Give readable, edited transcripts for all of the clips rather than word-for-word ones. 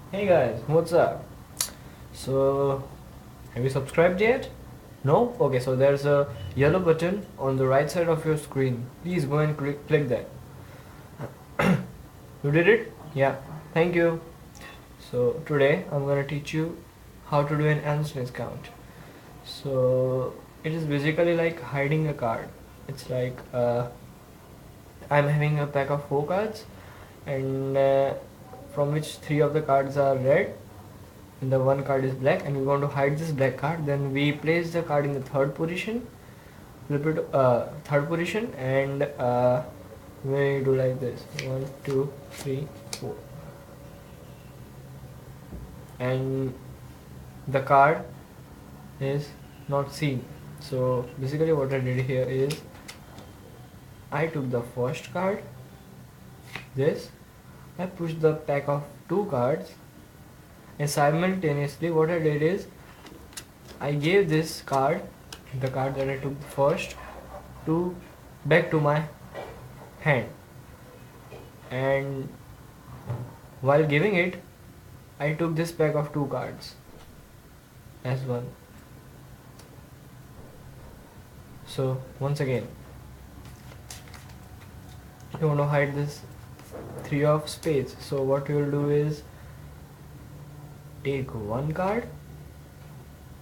Hey guys, what's up? So, have you subscribed yet? No? Okay, so there's a yellow button on the right side of your screen. Please go and click that. You did it? Yeah. Thank you. So, today I'm gonna teach you how to do an answers count. So, it is basically like hiding a card. It's like I'm having a pack of 4 cards, and from which 3 of the cards are red and the one card is black, and we want to hide this black card. Then we place the card in the third position, flip it third position, and we do like this: 1 2 3 4, and the card is not seen. So basically what I did here is I took the first card, this, I pushed the pack of 2 cards, and simultaneously what I did is I gave this card, the card that I took first, to back to my hand, and while giving it I took this pack of 2 cards as one. So once again, you want to hide this 3 of spades. So what you will do is take one card,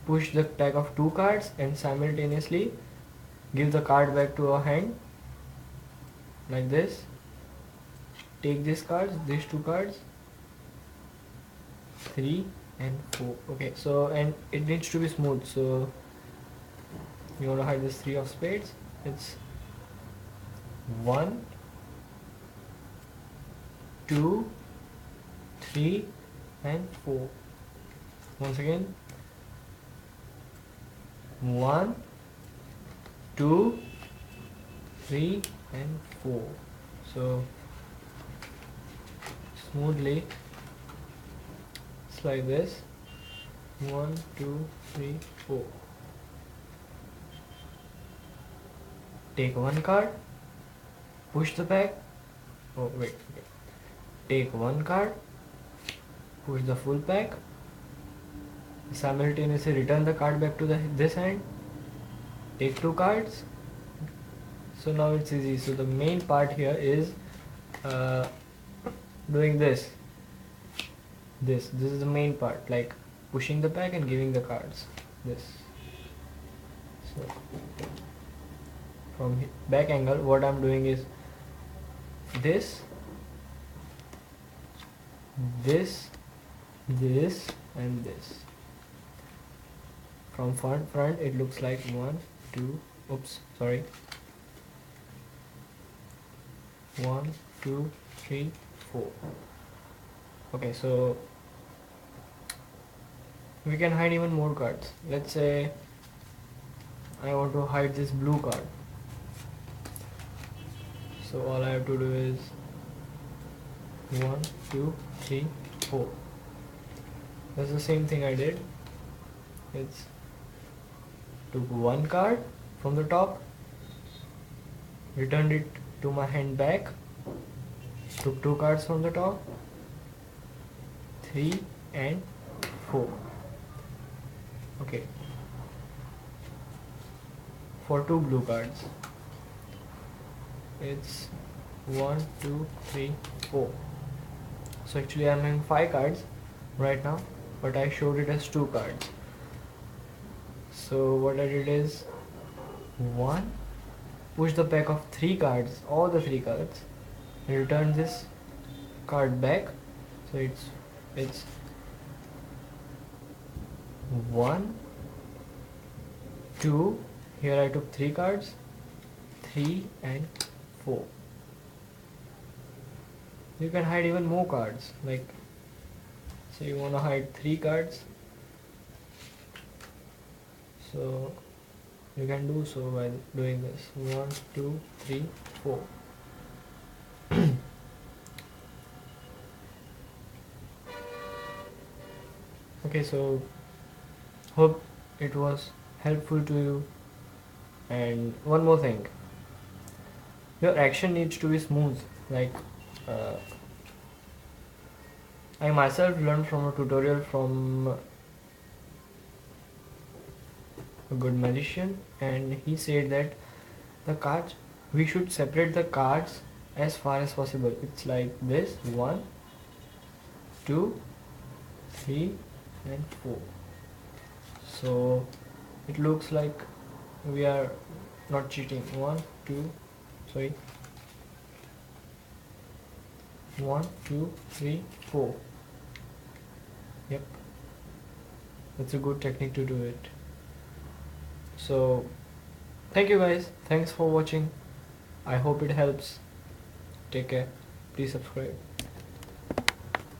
push the pack of 2 cards, and simultaneously give the card back to our hand like this. Take these cards, these 2 cards, 3 and 4. Okay, so and it needs to be smooth. So you want to hide this 3 of spades. It's 1 2 3 and 4. Once again, 1 2 3 and 4. So smoothly, it's like this: 1 2 3 4. Take one card, push the pack. Oh wait, take one card, push the full pack, simultaneously return the card back to this hand, take 2 cards. So now it's easy. So the main part here is uh, doing this is the main part, like pushing the pack and giving the cards, this. So from back angle what I'm doing is this, this, this and this. From front it looks like 1 2, oops, sorry, 1 2 3 4. Okay, so we can hide even more cards. Let's say I want to hide this blue card. So all I have to do is 1 2 3 4. That's the same thing I did. It's took one card from the top, returned it to my hand back, took 2 cards from the top, 3 and 4. Okay, for 2 blue cards it's 1 2 3 4. So actually I'm having 5 cards right now, but I showed it as 2 cards. So what I did is 1, push the pack of 3 cards, all the 3 cards, and return this card back. So it's 1 2, here I took 3 cards, 3 and 4. You can hide even more cards, like say you want to hide 3 cards, so you can do so by doing this: 1 2 3 4. Okay, so hope it was helpful to you. And one more thing, your action needs to be smooth, like uh, I myself learned from a tutorial from a good magician, and he said that the cards, we should separate the cards as far as possible. It's like this: 1, 2, 3, and 4. So it looks like we are not cheating. 1, 2, sorry, 1, 2, 3, 4. Yep, that's a good technique to do it. So thank you guys, thanks for watching. I hope it helps. Take care, please subscribe.